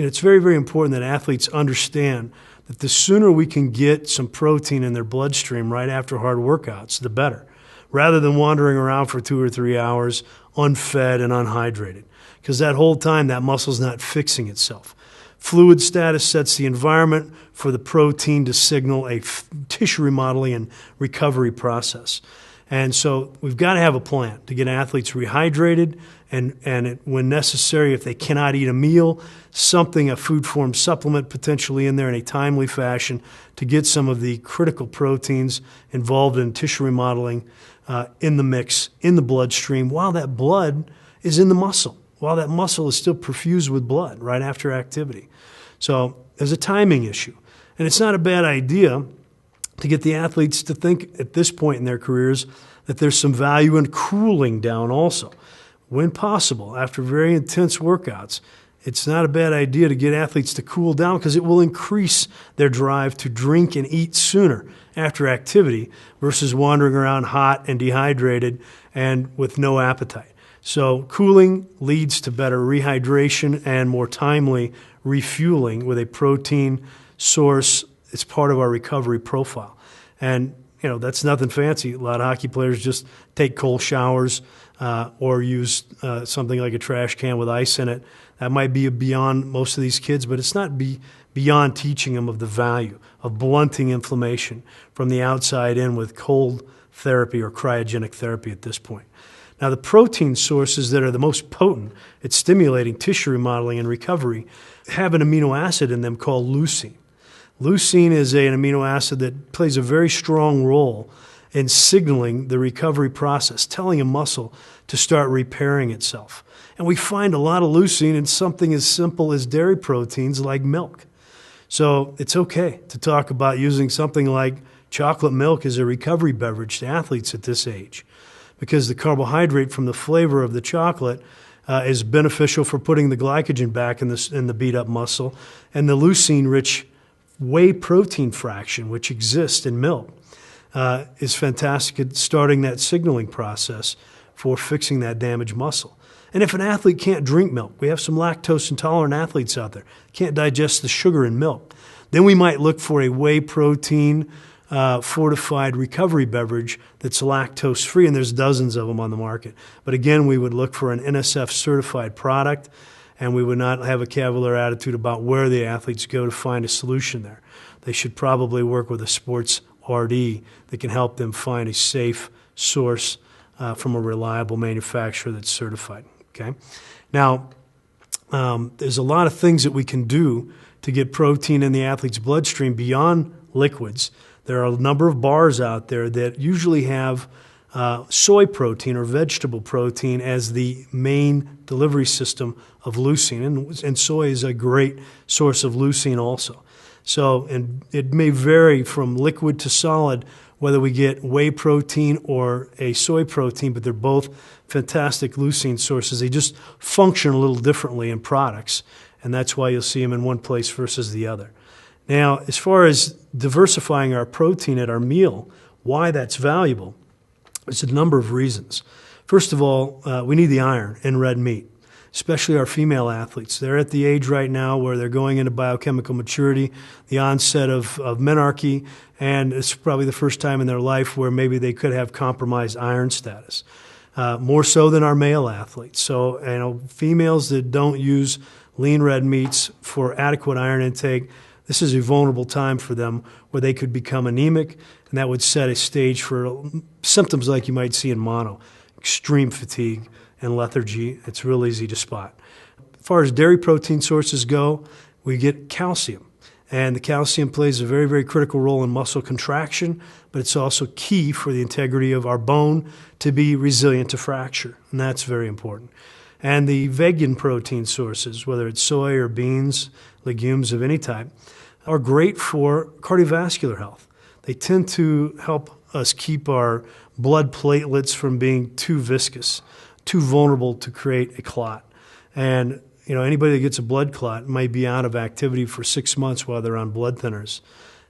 it's very, very important that athletes understand that the sooner we can get some protein in their bloodstream right after hard workouts, the better, rather than wandering around for 2 or 3 hours unfed and unhydrated, because that whole time that muscle's not fixing itself. Fluid status sets the environment for the protein to signal a tissue remodeling and recovery process. And so we've got to have a plan to get athletes rehydrated and when necessary, if they cannot eat a meal, a food form supplement potentially in there in a timely fashion to get some of the critical proteins involved in tissue remodeling in the mix, in the bloodstream, while that blood is in the muscle, while that muscle is still perfused with blood right after activity. So there's a timing issue. And it's not a bad idea to get the athletes to think at this point in their careers that there's some value in cooling down also. When possible, after very intense workouts, it's not a bad idea to get athletes to cool down because it will increase their drive to drink and eat sooner after activity versus wandering around hot and dehydrated and with no appetite. So cooling leads to better rehydration and more timely refueling with a protein source. It's part of our recovery profile. And that's nothing fancy. A lot of hockey players just take cold showers or use something like a trash can with ice in it. That might be beyond most of these kids, but it's not beyond teaching them of the value of blunting inflammation from the outside in with cold therapy or cryogenic therapy at this point. Now, the protein sources that are the most potent at stimulating tissue remodeling and recovery have an amino acid in them called leucine. Leucine is an amino acid that plays a very strong role in signaling the recovery process, telling a muscle to start repairing itself. And we find a lot of leucine in something as simple as dairy proteins like milk. So it's okay to talk about using something like chocolate milk as a recovery beverage to athletes at this age, because the carbohydrate from the flavor of the chocolate is beneficial for putting the glycogen back in the beat-up muscle, and the leucine-rich whey protein fraction, which exists in milk, is fantastic at starting that signaling process for fixing that damaged muscle. And if an athlete can't drink milk, we have some lactose intolerant athletes out there, can't digest the sugar in milk, then we might look for a whey protein fortified recovery beverage that's lactose-free, and there's dozens of them on the market. But again, we would look for an NSF-certified product, and we would not have a cavalier attitude about where the athletes go to find a solution there. They should probably work with a sports RD that can help them find a safe source from a reliable manufacturer that's certified. Okay. Now, there's a lot of things that we can do to get protein in the athlete's bloodstream beyond liquids. There are a number of bars out there that usually have soy protein or vegetable protein as the main delivery system of leucine, and soy is a great source of leucine also. So, and it may vary from liquid to solid whether we get whey protein or a soy protein, but they're both fantastic leucine sources. They just function a little differently in products, and that's why you'll see them in one place versus the other. Now, as far as diversifying our protein at our meal, why that's valuable, there's a number of reasons. First of all, we need the iron in red meat, especially our female athletes. They're at the age right now where they're going into biochemical maturity, the onset of menarche, and it's probably the first time in their life where maybe they could have compromised iron status, more so than our male athletes. So, females that don't use lean red meats for adequate iron intake, this is a vulnerable time for them where they could become anemic, and that would set a stage for symptoms like you might see in mono, extreme fatigue and lethargy. It's real easy to spot. As far as dairy protein sources go, we get calcium. And the calcium plays a very, very critical role in muscle contraction, but it's also key for the integrity of our bone to be resilient to fracture, and that's very important. And the vegan protein sources, whether it's soy or beans, legumes of any type, are great for cardiovascular health. They tend to help us keep our blood platelets from being too viscous, too vulnerable to create a clot. And anybody that gets a blood clot might be out of activity for 6 months while they're on blood thinners.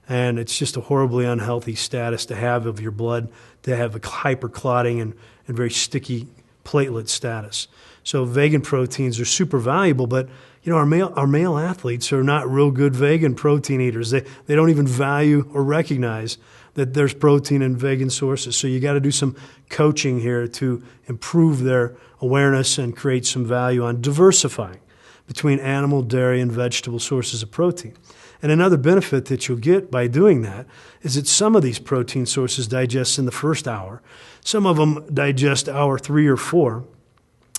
And it's just a horribly unhealthy status to have of your blood, to have a hyperclotting and very sticky platelet status. So vegan proteins are super valuable, but our male athletes are not real good vegan protein eaters. They don't even value or recognize that there's protein in vegan sources. So you got to do some coaching here to improve their awareness and create some value on diversifying between animal, dairy, and vegetable sources of protein. And another benefit that you'll get by doing that is that some of these protein sources digest in the first hour. Some of them digest hour 3 or 4,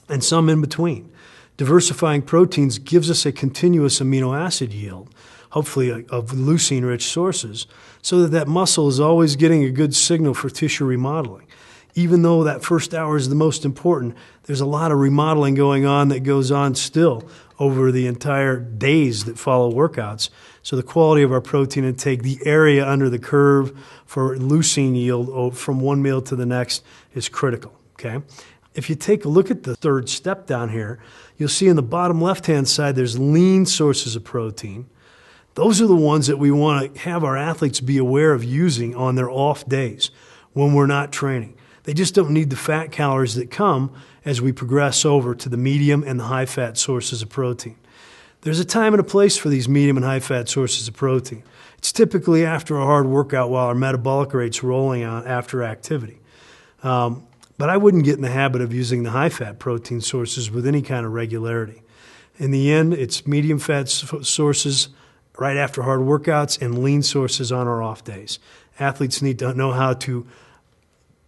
and some in between. Diversifying proteins gives us a continuous amino acid yield, hopefully of leucine-rich sources, so that muscle is always getting a good signal for tissue remodeling. Even though that first hour is the most important, there's a lot of remodeling going on that goes on still over the entire days that follow workouts. So the quality of our protein intake, the area under the curve for leucine yield from one meal to the next is critical, okay? If you take a look at the third step down here, you'll see in the bottom left-hand side there's lean sources of protein. Those are the ones that we want to have our athletes be aware of using on their off days when we're not training. They just don't need the fat calories that come as we progress over to the medium and the high-fat sources of protein. There's a time and a place for these medium and high-fat sources of protein. It's typically after a hard workout while our metabolic rate's rolling on after activity. But I wouldn't get in the habit of using the high-fat protein sources with any kind of regularity. In the end, it's medium-fat sources right after hard workouts and lean sources on our off days. Athletes need to know how to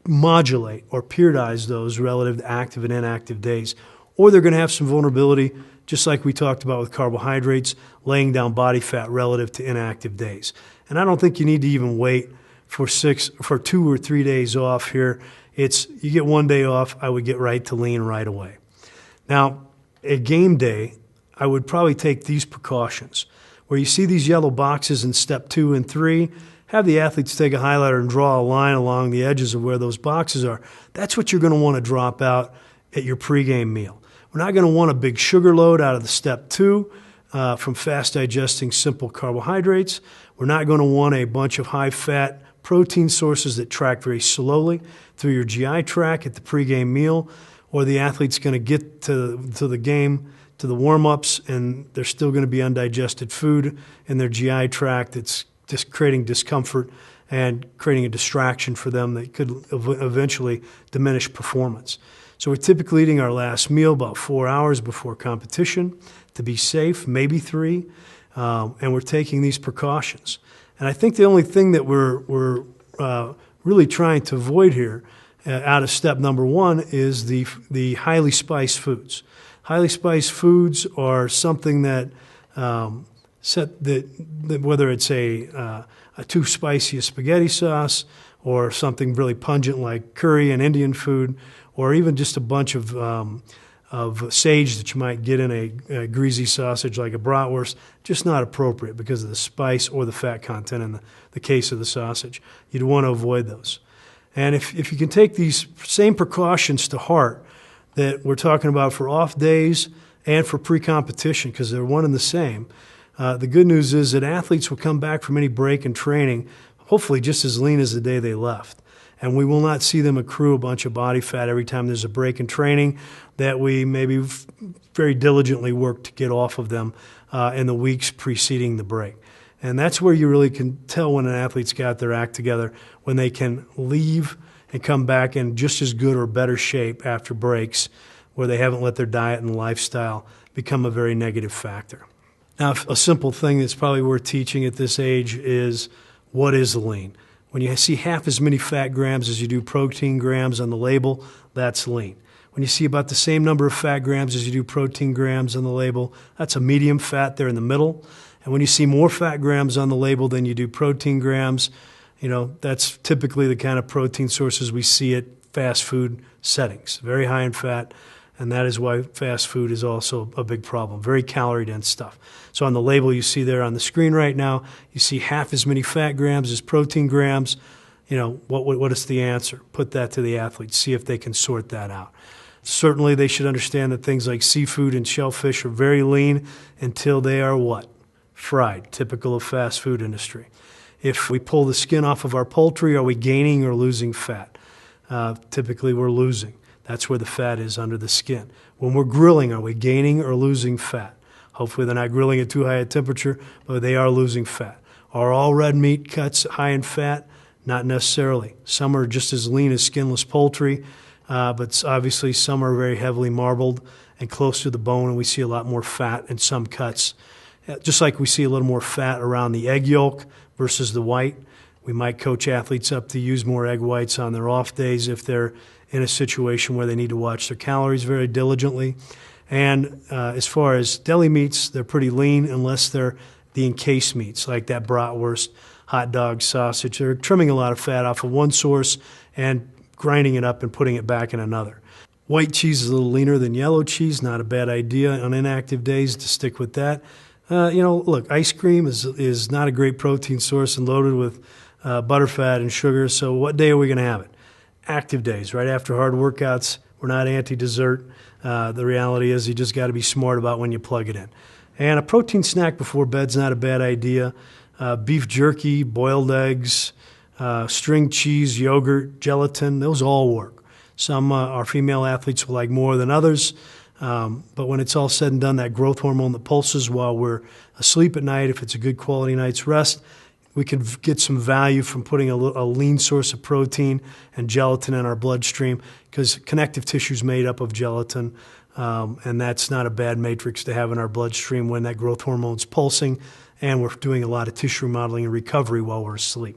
modulate or periodize those relative to active and inactive days, or they're going to have some vulnerability, just like we talked about with carbohydrates, laying down body fat relative to inactive days. And I don't think you need to even wait for 2 or 3 days off here. You get 1 day off, I would get right to lean right away. Now, at game day, I would probably take these precautions. Where you see these yellow boxes in step 2 and 3, have the athletes take a highlighter and draw a line along the edges of where those boxes are. That's what you're going to want to drop out at your pregame meal. We're not going to want a big sugar load out of the step 2 from fast-digesting simple carbohydrates. We're not going to want a bunch of high-fat protein sources that track very slowly through your GI tract at the pregame meal, or the athlete's going to get to the game, to the warm-ups, and there's still going to be undigested food in their GI tract that's just creating discomfort and creating a distraction for them that could eventually diminish performance. So we're typically eating our last meal about 4 hours before competition to be safe, maybe 3, and we're taking these precautions. And I think the only thing that we're really trying to avoid here out of step number 1 is the highly spiced foods. Highly spiced foods are something that whether it's a too spicy spaghetti sauce or something really pungent like curry and Indian food, or even just a bunch of sage that you might get in a greasy sausage like a bratwurst, just not appropriate because of the spice or the fat content in the case of the sausage. You'd want to avoid those. And if you can take these same precautions to heart that we're talking about for off days and for pre-competition, because they're one and the same, the good news is that athletes will come back from any break in training hopefully just as lean as the day they left. And we will not see them accrue a bunch of body fat every time there's a break in training that we maybe very diligently work to get off of them in the weeks preceding the break. And that's where you really can tell when an athlete's got their act together, when they can leave and come back in just as good or better shape after breaks, where they haven't let their diet and lifestyle become a very negative factor. Now, a simple thing that's probably worth teaching at this age is, what is lean? When you see half as many fat grams as you do protein grams on the label, that's lean. When you see about the same number of fat grams as you do protein grams on the label, that's a medium fat there in the middle. And when you see more fat grams on the label than you do protein grams, that's typically the kind of protein sources we see at fast food settings, very high in fat. And that is why fast food is also a big problem, very calorie-dense stuff. So on the label you see there on the screen right now, you see half as many fat grams as protein grams. What is the answer? Put that to the athletes, see if they can sort that out. Certainly they should understand that things like seafood and shellfish are very lean until they are what? Fried, typical of fast food industry. If we pull the skin off of our poultry, are we gaining or losing fat? Typically we're losing. That's where the fat is under the skin. When we're grilling, are we gaining or losing fat? Hopefully they're not grilling at too high a temperature, but they are losing fat. Are all red meat cuts high in fat? Not necessarily. Some are just as lean as skinless poultry, but obviously some are very heavily marbled and close to the bone, and we see a lot more fat in some cuts. Just like we see a little more fat around the egg yolk versus the white. We might coach athletes up to use more egg whites on their off days if they're in a situation where they need to watch their calories very diligently. And as far as deli meats, they're pretty lean unless they're the encased meats, like that bratwurst, hot dog, sausage. They're trimming a lot of fat off of one source and grinding it up and putting it back in another. White cheese is a little leaner than yellow cheese. Not a bad idea on inactive days to stick with that. Look, ice cream is not a great protein source and loaded with butterfat and sugar. So what day are we going to have it? Active days, right after hard workouts. We're not anti-dessert. The reality is you just got to be smart about when you plug it in. And a protein snack before bed's not a bad idea. Beef jerky, boiled eggs, string cheese, yogurt, gelatin, those all work. Some our female athletes will like more than others. But when it's all said and done, that growth hormone that pulses while we're asleep at night, if it's a good quality night's rest, we could get some value from putting a lean source of protein and gelatin in our bloodstream, because connective tissue is made up of gelatin, and that's not a bad matrix to have in our bloodstream when that growth hormone's pulsing and we're doing a lot of tissue remodeling and recovery while we're asleep.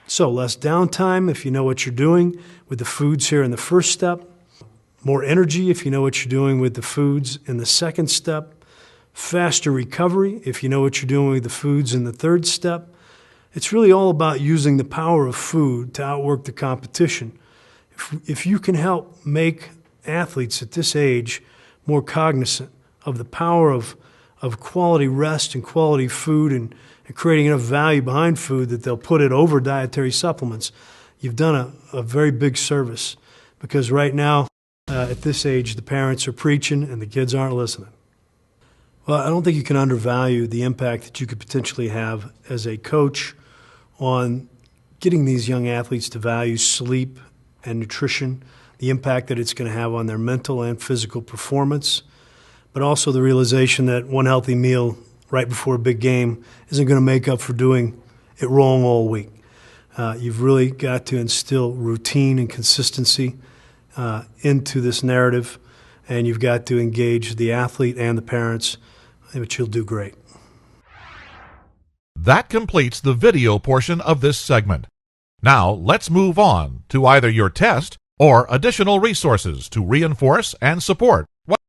So less downtime if you know what you're doing with the foods here in the first step. More energy if you know what you're doing with the foods in the second step. Faster recovery if you know what you're doing with the foods in the third step. It's really all about using the power of food to outwork the competition. If you can help make athletes at this age more cognizant of the power of quality rest and quality food and creating enough value behind food that they'll put it over dietary supplements, you've done a very big service. Because right now, at this age, the parents are preaching and the kids aren't listening. Well, I don't think you can undervalue the impact that you could potentially have as a coach on getting these young athletes to value sleep and nutrition, the impact that it's going to have on their mental and physical performance, but also the realization that one healthy meal right before a big game isn't going to make up for doing it wrong all week. You've really got to instill routine and consistency into this narrative, and you've got to engage the athlete and the parents, which you'll do great. That completes the video portion of this segment. Now let's move on to either your test or additional resources to reinforce and support what